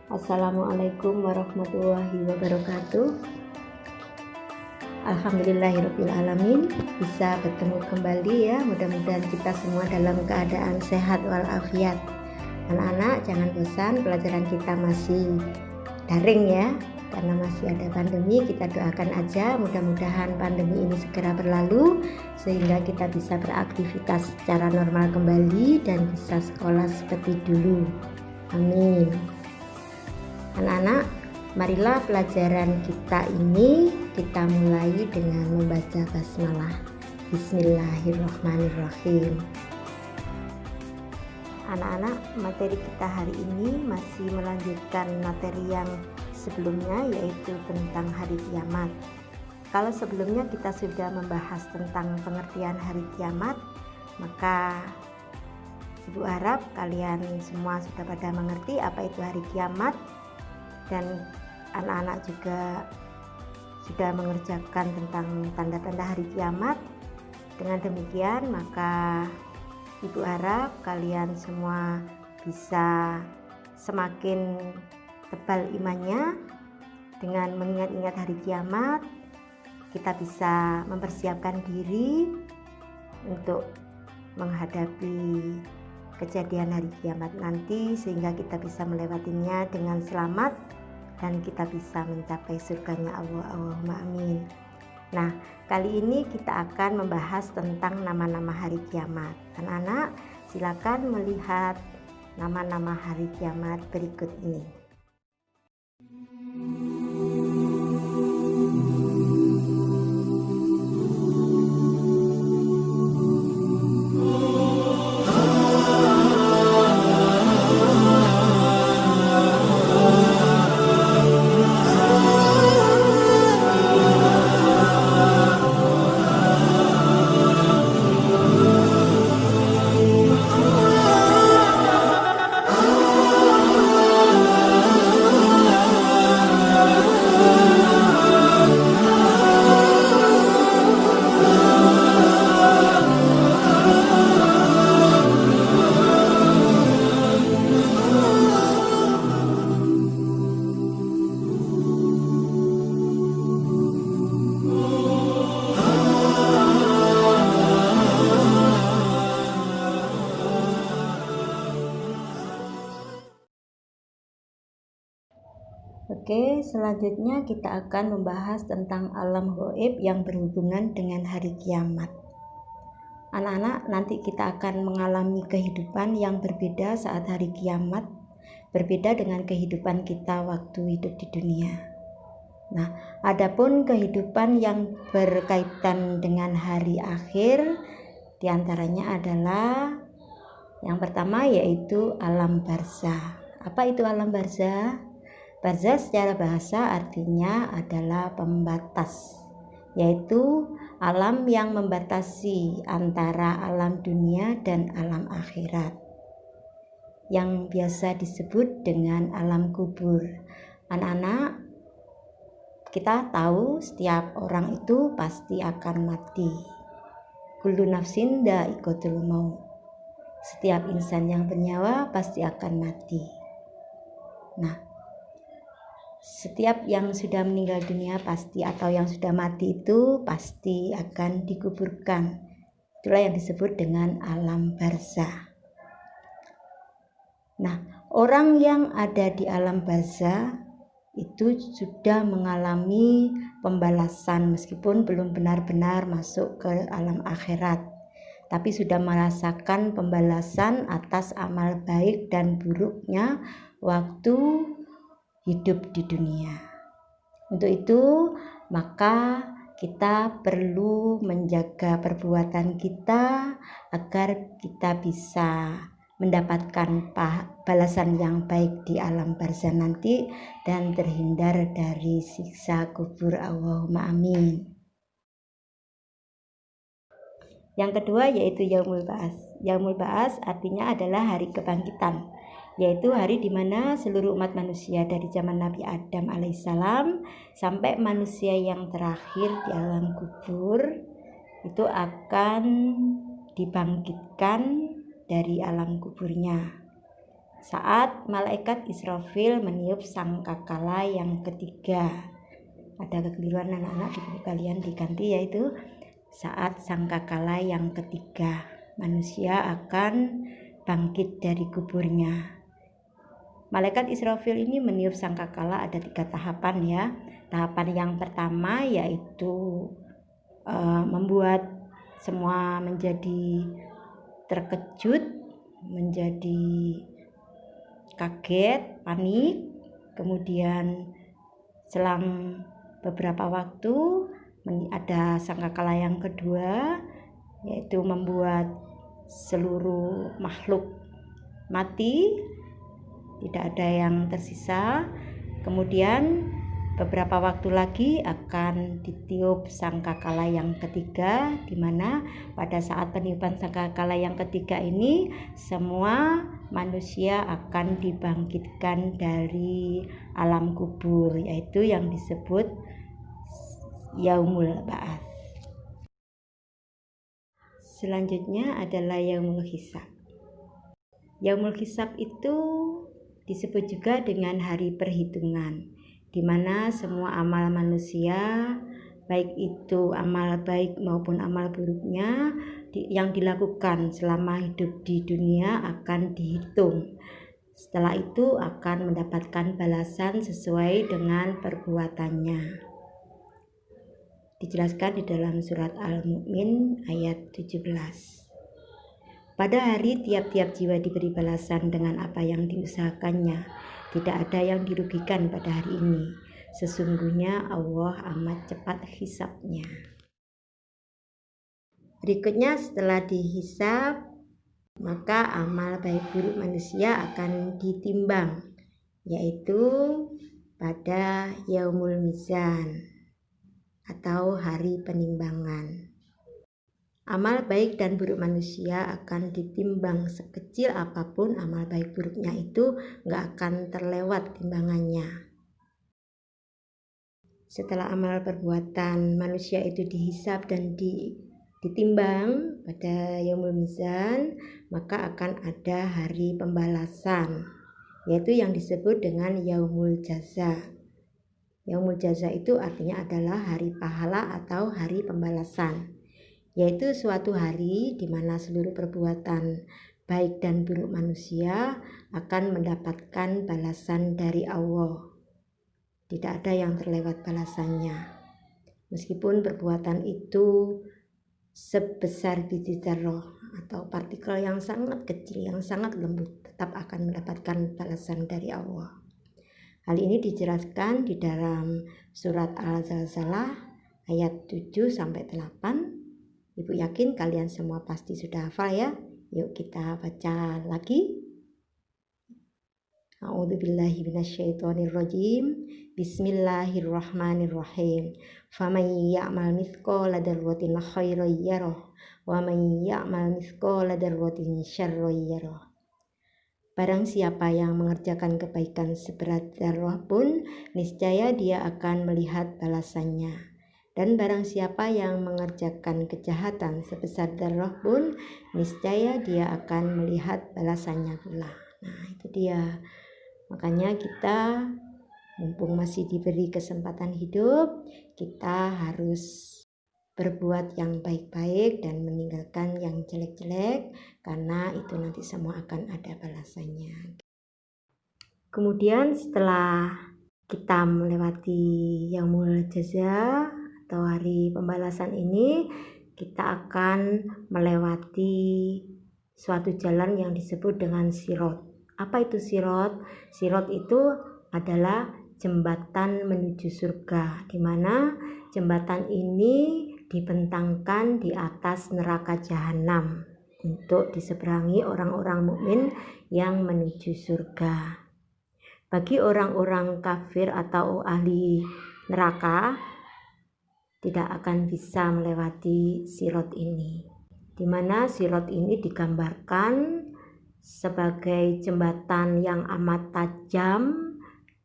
Assalamualaikum warahmatullahi wabarakatuh. Alhamdulillahirrabbilalamin, bisa bertemu kembali ya. Mudah-mudahan kita semua dalam keadaan sehat walafiat. Anak-anak jangan bosan, pelajaran kita masih daring ya, karena masih ada pandemi. Kita doakan aja mudah-mudahan pandemi ini segera berlalu sehingga kita bisa beraktivitas secara normal kembali dan bisa sekolah seperti dulu. Amin. Anak-anak, marilah pelajaran kita ini kita mulai dengan membaca basmalah. Bismillahirrahmanirrahim. Anak-anak, materi kita hari ini masih melanjutkan materi yang sebelumnya, yaitu tentang hari kiamat. Kalau sebelumnya kita sudah membahas tentang pengertian hari kiamat, maka Ibu harap kalian semua sudah pada mengerti apa itu hari kiamat, dan anak-anak juga sudah mengerjakan tentang tanda-tanda hari kiamat. Dengan demikian maka Ibu harap kalian semua bisa semakin tebal imannya. Dengan mengingat-ingat hari kiamat, kita bisa mempersiapkan diri untuk menghadapi kejadian hari kiamat nanti, sehingga kita bisa melewatinya dengan selamat dan kita bisa mencapai surganya Allah. Allahumma amin. Nah, kali ini kita akan membahas tentang nama-nama hari kiamat. Anak-anak, silakan melihat nama-nama hari kiamat berikut ini. Oke, selanjutnya kita akan membahas tentang alam gaib yang berhubungan dengan hari kiamat. Anak-anak, nanti kita akan mengalami kehidupan yang berbeda saat hari kiamat, berbeda dengan kehidupan kita waktu hidup di dunia. Nah, adapun kehidupan yang berkaitan dengan hari akhir, diantaranya adalah yang pertama yaitu alam barzah. Apa itu alam barzah? Barzah secara bahasa artinya adalah pembatas, yaitu alam yang membatasi antara alam dunia dan alam akhirat, yang biasa disebut dengan alam kubur. Anak-anak, kita tahu setiap orang itu pasti akan mati. Kullu nafsin dha'iqatul maut. Setiap insan yang bernyawa pasti akan mati. Nah, setiap yang sudah meninggal dunia pasti, atau yang sudah mati itu pasti akan dikuburkan. Itulah yang disebut dengan alam barzah. Nah, orang yang ada di alam barzah itu sudah mengalami pembalasan, meskipun belum benar-benar masuk ke alam akhirat, tapi sudah merasakan pembalasan atas amal baik dan buruknya waktu hidup di dunia. Untuk itu, maka kita perlu menjaga perbuatan kita agar kita bisa mendapatkan balasan yang baik di alam barzah nanti dan terhindar dari siksa kubur. Allahumma amin. Yang kedua yaitu Yaumul Ba'ats. Yaumul Ba'ats artinya adalah hari kebangkitan, yaitu hari di mana seluruh umat manusia dari zaman Nabi Adam alaihissalam sampai manusia yang terakhir di alam kubur itu akan dibangkitkan dari alam kuburnya. saat malaikat Israfil meniup sangkakala yang ketiga. Ada kekeliruan anak-anak, di buku kalian diganti, yaitu saat sangkakala yang ketiga manusia akan bangkit dari kuburnya. Malaikat Israfil ini meniup sangkakala ada 3 tahapan ya. Tahapan yang pertama yaitu membuat semua menjadi terkejut, menjadi kaget, panik. Kemudian selang beberapa waktu ada sangkakala yang kedua, yaitu membuat seluruh makhluk mati, tidak ada yang tersisa. Kemudian beberapa waktu lagi akan ditiup sangkakala yang ketiga, di mana pada saat peniupan sangkakala yang ketiga ini semua manusia akan dibangkitkan dari alam kubur, yaitu yang disebut Yaumul Ba'ats. Selanjutnya adalah Yaumul Hisab. Yaumul Hisab itu disebut juga dengan hari perhitungan, di mana semua amal manusia, baik itu amal baik maupun amal buruknya yang dilakukan selama hidup di dunia akan dihitung. Setelah itu akan mendapatkan balasan sesuai dengan perbuatannya. Dijelaskan di dalam surat Al-Mu'min ayat 17. Pada hari tiap-tiap jiwa diberi balasan dengan apa yang diusahakannya. Tidak ada yang dirugikan pada hari ini. Sesungguhnya Allah amat cepat hisabnya. Berikutnya setelah dihisab, maka amal baik buruk manusia akan ditimbang, yaitu pada Yaumul Mizan atau hari penimbangan. Amal baik dan buruk manusia akan ditimbang, sekecil apapun amal baik buruknya itu gak akan terlewat timbangannya. Setelah amal perbuatan manusia itu dihisab dan ditimbang pada Yaumul Mizan, maka akan ada hari pembalasan, yaitu yang disebut dengan Yaumul Jaza. Yaumul Jaza itu artinya adalah hari pahala atau hari pembalasan, yaitu suatu hari di mana seluruh perbuatan baik dan buruk manusia akan mendapatkan balasan dari Allah. Tidak ada yang terlewat balasannya. Meskipun perbuatan itu sebesar biji zarrah atau partikel yang sangat kecil, yang sangat lembut, tetap akan mendapatkan balasan dari Allah. Hal ini dijelaskan di dalam surat Al-Zalzalah ayat 7-8. Ibu yakin kalian semua pasti sudah hafal ya. Yuk kita baca lagi. A'udzubillahi minasyaitonirrajim. Bismillahirrahmanirrahim. Faman ya'mal mithqala dzarratin khairan yarah wa man ya'mal mithqala dzarratin syarran yarah. Barang siapa yang mengerjakan kebaikan seberat zarrah pun, niscaya dia akan melihat balasannya. Dan barang siapa yang mengerjakan kejahatan sebesar zarrah pun, niscaya dia akan melihat balasannya pula. Nah, itu dia. Makanya kita mumpung masih diberi kesempatan hidup, kita harus berbuat yang baik-baik dan meninggalkan yang jelek-jelek, karena itu nanti semua akan ada balasannya. Kemudian setelah kita melewati Yaumul Jaza atau hari pembalasan ini, kita akan melewati suatu jalan yang disebut dengan Sirat. Apa itu Sirat? Sirat itu adalah jembatan menuju surga, di mana jembatan ini dibentangkan di atas neraka jahanam untuk diseberangi orang-orang mukmin yang menuju surga. Bagi orang-orang kafir atau ahli neraka tidak akan bisa melewati Sirat ini, di mana Sirat ini digambarkan sebagai jembatan yang amat tajam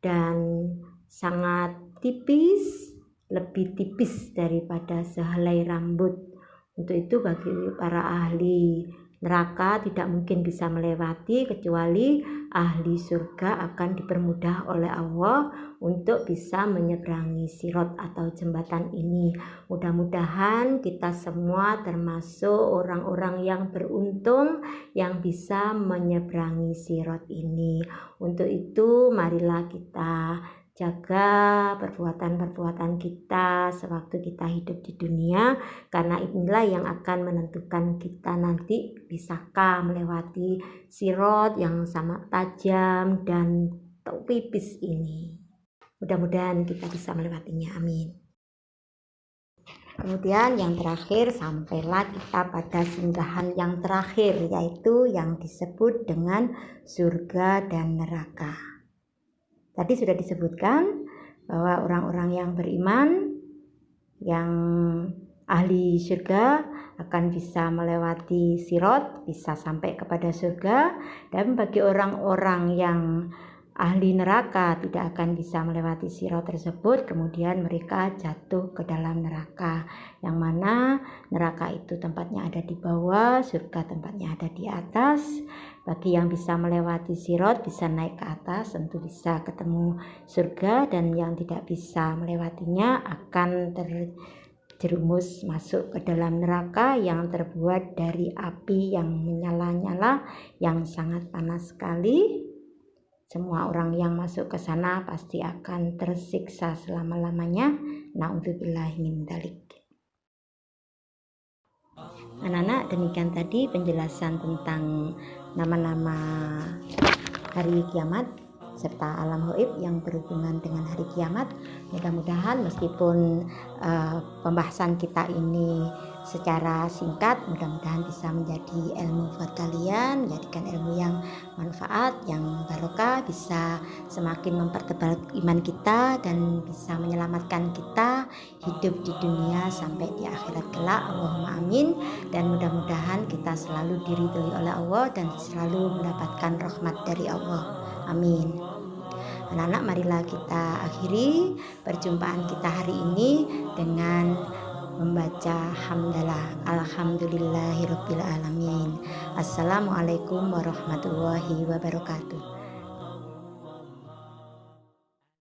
dan sangat tipis, lebih tipis daripada sehelai rambut. Untuk itu bagi para ahli neraka tidak mungkin bisa melewati, kecuali ahli surga akan dipermudah oleh Allah untuk bisa menyeberangi sirat atau jembatan ini. Mudah-mudahan kita semua termasuk orang-orang yang beruntung yang bisa menyeberangi sirat ini. Untuk itu marilah kita jaga perbuatan-perbuatan kita sewaktu kita hidup di dunia, karena inilah yang akan menentukan kita nanti bisakah melewati sirat yang sangat tajam dan tipis ini. Mudah-mudahan kita bisa melewatinya, amin. Kemudian yang terakhir, sampailah kita pada singgahan yang terakhir, yaitu yang disebut dengan surga dan neraka. Tadi sudah disebutkan bahwa orang-orang yang beriman, yang ahli surga akan bisa melewati sirat, bisa sampai kepada surga. Dan bagi orang-orang yang ahli neraka tidak akan bisa melewati sirat tersebut, kemudian mereka jatuh ke dalam neraka, yang mana neraka itu tempatnya ada di bawah, surga tempatnya ada di atas. Bagi yang bisa melewati sirat, bisa naik ke atas, tentu bisa ketemu surga, dan yang tidak bisa melewatinya akan terjerumus masuk ke dalam neraka yang terbuat dari api yang menyala-nyala, yang sangat panas sekali. Semua orang yang masuk ke sana pasti akan tersiksa selama-lamanya. Na'udzubillahi min dzalik. Anak-anak, demikian tadi penjelasan tentang nama-nama hari kiamat serta alam gaib yang berhubungan dengan hari kiamat. Mudah-mudahan meskipun pembahasan kita ini secara singkat, mudah-mudahan bisa menjadi ilmu buat kalian, menjadikan ilmu yang manfaat, yang barokah, bisa semakin mempertebal iman kita dan bisa menyelamatkan kita hidup di dunia sampai di akhirat kelak. Allahumma amin. Dan mudah-mudahan kita selalu diridhoi oleh Allah dan selalu mendapatkan rahmat dari Allah. Amin. Anak-anak, marilah kita akhiri perjumpaan kita hari ini dengan membaca hamdalah. Alhamdulillahirabbil alamin. Assalamualaikum warahmatullahi wabarakatuh.